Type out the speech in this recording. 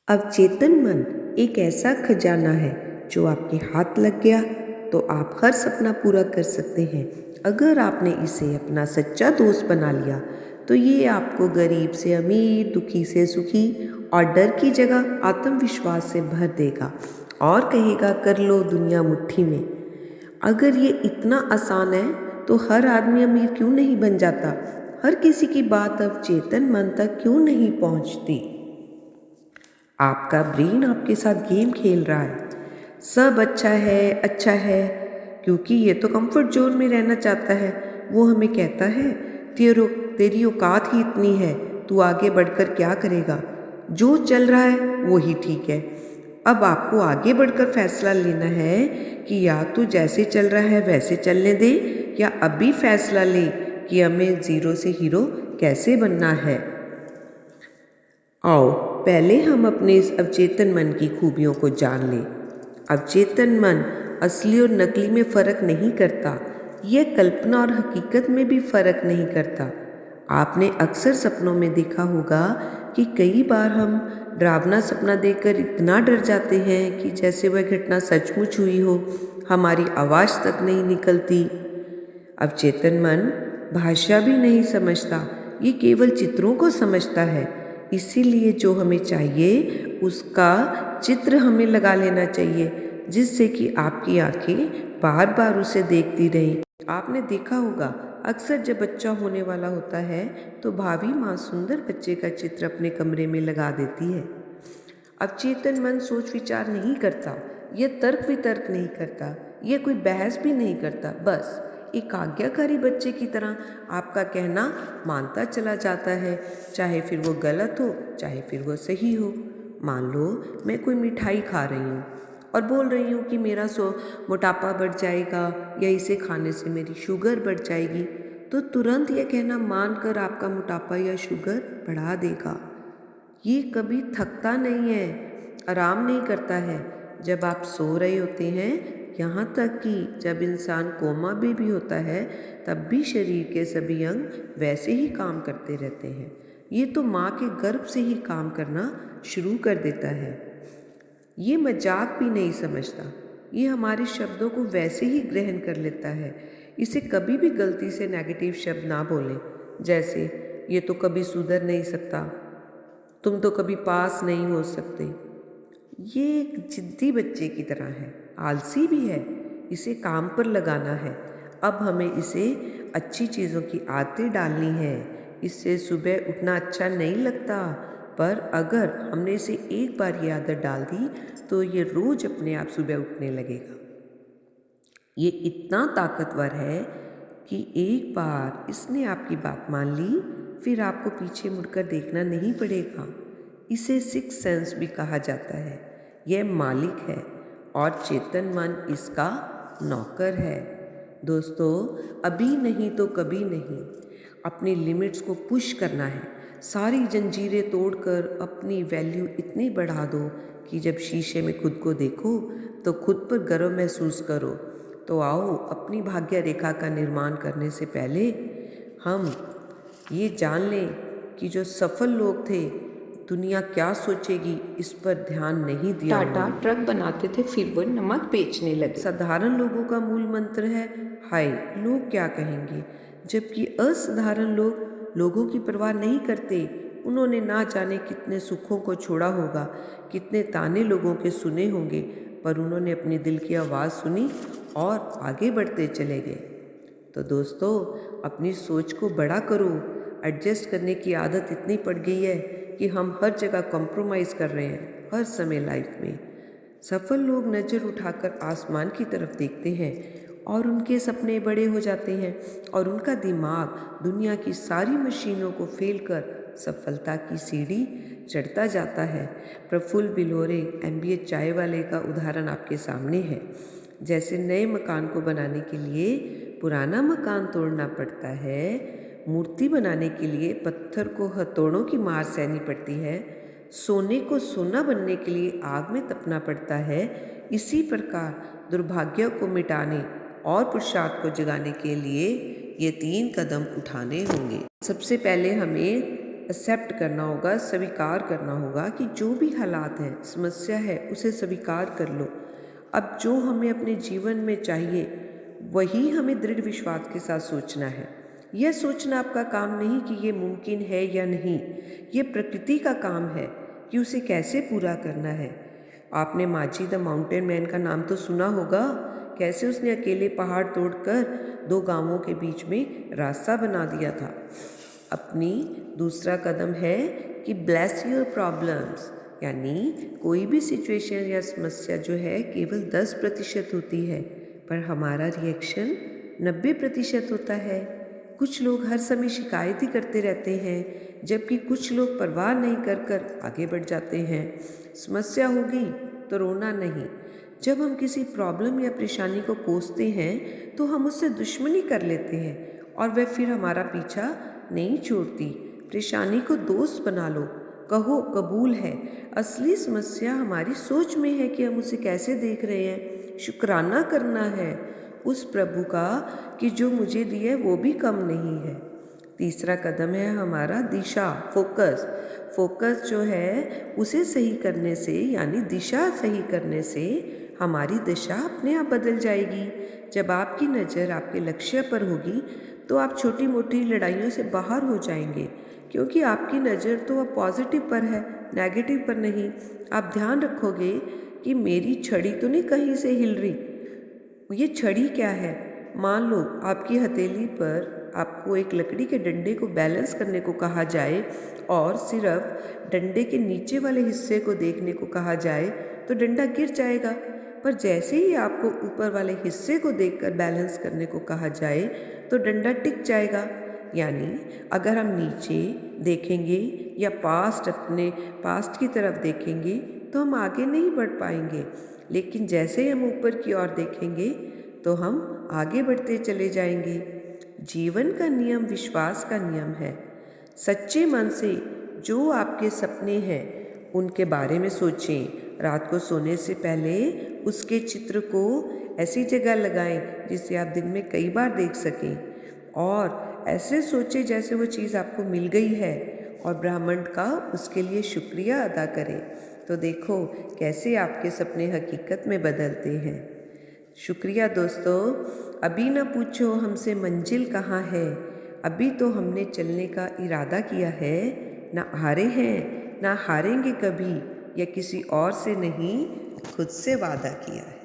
अवचेतन मन एक ऐसा खजाना है जो आपके हाथ लग गया तो आप हर सपना पूरा कर सकते हैं। अगर आपने इसे अपना सच्चा दोस्त बना लिया तो ये आपको गरीब से अमीर, दुखी से सुखी और डर की जगह आत्मविश्वास से भर देगा और कहेगा कर लो दुनिया मुट्ठी में। अगर ये इतना आसान है तो हर आदमी अमीर क्यों नहीं बन जाता? हर किसी की बात अवचेतन मन तक क्यों नहीं पहुंचती? आपका ब्रेन आपके साथ गेम खेल रहा है। सब अच्छा है, क्योंकि ये तो कंफर्ट जोन में रहना चाहता है। वो हमें कहता है तेरो तेरी औकात ही इतनी है, तू आगे बढ़कर क्या करेगा? जो चल रहा है वो ही ठीक है। अब आपको आगे बढ़कर फैसला लेना है कि या तो जैसे चल रहा है वैसे चलने दे, या अभी फैसला ले कि हमें ज़ीरो से हीरो कैसे बनना है। आओ पहले हम अपने इस अवचेतन मन की खूबियों को जान लें। अवचेतन मन असली और नकली में फ़र्क नहीं करता। यह कल्पना और हकीकत में भी फ़र्क नहीं करता। आपने अक्सर सपनों में देखा होगा कि कई बार हम डरावना सपना देखकर इतना डर जाते हैं कि जैसे वह घटना सचमुच हुई हो। हमारी आवाज़ तक नहीं निकलती। अवचेतन मन भाषा भी नहीं समझता, ये केवल चित्रों को समझता है। इसीलिए जो हमें चाहिए उसका चित्र हमें लगा लेना चाहिए, जिससे कि आपकी आंखें बार बार उसे देखती रहें। आपने देखा होगा अक्सर जब बच्चा होने वाला होता है तो भावी माँ सुंदर बच्चे का चित्र अपने कमरे में लगा देती है। अवचेतन मन सोच विचार नहीं करता, यह तर्क वितर्क नहीं करता, यह कोई बहस भी नहीं करता। बस एक आज्ञाकारी बच्चे की तरह आपका कहना मानता चला जाता है, चाहे फिर वो गलत हो चाहे फिर वो सही हो। मान लो मैं कोई मिठाई खा रही हूँ और बोल रही हूँ कि मेरा मोटापा बढ़ जाएगा या इसे खाने से मेरी शुगर बढ़ जाएगी, तो तुरंत यह कहना मानकर आपका मोटापा या शुगर बढ़ा देगा। ये कभी थकता नहीं है, आराम नहीं करता है। जब आप सो रहे होते हैं, यहाँ तक कि जब इंसान कोमा में भी होता है, तब भी शरीर के सभी अंग वैसे ही काम करते रहते हैं। ये तो माँ के गर्भ से ही काम करना शुरू कर देता है। ये मजाक भी नहीं समझता, ये हमारे शब्दों को वैसे ही ग्रहण कर लेता है। इसे कभी भी गलती से नेगेटिव शब्द ना बोलें, जैसे ये तो कभी सुधर नहीं सकता, तुम तो कभी पास नहीं हो सकते। ये एक जिद्दी बच्चे की तरह है, आलसी भी है, इसे काम पर लगाना है। अब हमें इसे अच्छी चीज़ों की आदतें डालनी है। इससे सुबह उठना अच्छा नहीं लगता, पर अगर हमने इसे एक बार ये आदत डाल दी तो ये रोज़ अपने आप सुबह उठने लगेगा। ये इतना ताकतवर है कि एक बार इसने आपकी बात मान ली, फिर आपको पीछे मुड़कर देखना नहीं पड़ेगा। इसे सिक्स सेंस भी कहा जाता है। यह मालिक है और चेतन मन इसका नौकर है। दोस्तों, अभी नहीं तो कभी नहीं, अपनी लिमिट्स को पुश करना है। सारी जंजीरें तोड़कर अपनी वैल्यू इतनी बढ़ा दो कि जब शीशे में खुद को देखो तो खुद पर गर्व महसूस करो। तो आओ अपनी भाग्य रेखा का निर्माण करने से पहले हम ये जान लें कि जो सफल लोग थे, दुनिया क्या सोचेगी इस पर ध्यान नहीं दिया टाटा उन्होंने। ट्रक बनाते थे, फिर वो नमक बेचने लगे। साधारण लोगों का मूल मंत्र है हाय लोग क्या कहेंगे, जबकि असाधारण लोग लोगों की परवाह नहीं करते। उन्होंने ना जाने कितने सुखों को छोड़ा होगा, कितने ताने लोगों के सुने होंगे, पर उन्होंने अपने दिल की आवाज़ सुनी और आगे बढ़ते चले गए। तो दोस्तों, अपनी सोच को बड़ा करो। एडजस्ट करने की आदत इतनी पड़ गई है कि हम हर जगह कॉम्प्रोमाइज़ कर रहे हैं, हर समय लाइफ में। सफल लोग नज़र उठाकर आसमान की तरफ देखते हैं और उनके सपने बड़े हो जाते हैं और उनका दिमाग दुनिया की सारी मशीनों को फेल कर सफलता की सीढ़ी चढ़ता जाता है। प्रफुल्ल बिलोरे एमबीए चाय वाले का उदाहरण आपके सामने है। जैसे नए मकान को बनाने के लिए पुराना मकान तोड़ना पड़ता है, मूर्ति बनाने के लिए पत्थर को हथौड़ों की मार सहनी पड़ती है, सोने को सोना बनने के लिए आग में तपना पड़ता है, इसी प्रकार दुर्भाग्य को मिटाने और पुरुषार्थ को जगाने के लिए ये 3 कदम उठाने होंगे। सबसे पहले हमें एक्सेप्ट करना होगा, स्वीकार करना होगा कि जो भी हालात हैं, समस्या है, उसे स्वीकार कर लो। अब जो हमें अपने जीवन में चाहिए वही हमें दृढ़ विश्वास के साथ सोचना है। यह सोचना आपका काम नहीं कि ये मुमकिन है या नहीं, ये प्रकृति का काम है कि उसे कैसे पूरा करना है। आपने माझी द माउंटेन मैन का नाम तो सुना होगा, कैसे उसने अकेले पहाड़ तोड़कर 2 गांवों के बीच में रास्ता बना दिया था। अपनी दूसरा कदम है कि ब्लेस योर प्रॉब्लम्स, यानी कोई भी सिचुएशन या समस्या जो है केवल 10% होती है, पर हमारा रिएक्शन 90% होता है। कुछ लोग हर समय शिकायत ही करते रहते हैं, जबकि कुछ लोग परवाह नहीं कर आगे बढ़ जाते हैं। समस्या हो गई तो रोना नहीं। जब हम किसी प्रॉब्लम या परेशानी को कोसते हैं तो हम उससे दुश्मनी कर लेते हैं और वह फिर हमारा पीछा नहीं छोड़ती। परेशानी को दोस्त बना लो, कहो कबूल है। असली समस्या हमारी सोच में है कि हम उसे कैसे देख रहे हैं। शुक्राना करना है उस प्रभु का कि जो मुझे दिए वो भी कम नहीं है। तीसरा कदम है हमारा दिशा, फोकस। फोकस जो है उसे सही करने से, यानी दिशा सही करने से हमारी दिशा अपने आप बदल जाएगी। जब आपकी नज़र आपके लक्ष्य पर होगी तो आप छोटी मोटी लड़ाइयों से बाहर हो जाएंगे, क्योंकि आपकी नज़र तो अब पॉजिटिव पर है, नेगेटिव पर नहीं। आप ध्यान रखोगे कि मेरी छड़ी तो नहीं कहीं से हिल रही, ये छड़ी क्या है। मान लो आपकी हथेली पर आपको एक लकड़ी के डंडे को बैलेंस करने को कहा जाए और सिर्फ डंडे के नीचे वाले हिस्से को देखने को कहा जाए तो डंडा गिर जाएगा। पर जैसे ही आपको ऊपर वाले हिस्से को देखकर बैलेंस करने को कहा जाए तो डंडा टिक जाएगा। यानी अगर हम नीचे देखेंगे या अपने पास्ट की तरफ देखेंगे तो हम आगे नहीं बढ़ पाएंगे, लेकिन जैसे ही हम ऊपर की ओर देखेंगे तो हम आगे बढ़ते चले जाएंगे। जीवन का नियम विश्वास का नियम है। सच्चे मन से जो आपके सपने हैं उनके बारे में सोचें। रात को सोने से पहले उसके चित्र को ऐसी जगह लगाएं जिसे आप दिन में कई बार देख सकें, और ऐसे सोचें जैसे वो चीज़ आपको मिल गई है और ब्रह्मांड का उसके लिए शुक्रिया अदा करें। तो देखो कैसे आपके सपने हकीकत में बदलते हैं। शुक्रिया दोस्तों। अभी ना पूछो हमसे मंजिल कहाँ है, अभी तो हमने चलने का इरादा किया है। ना हारे हैं ना हारेंगे कभी, या किसी और से नहीं खुद से वादा किया है।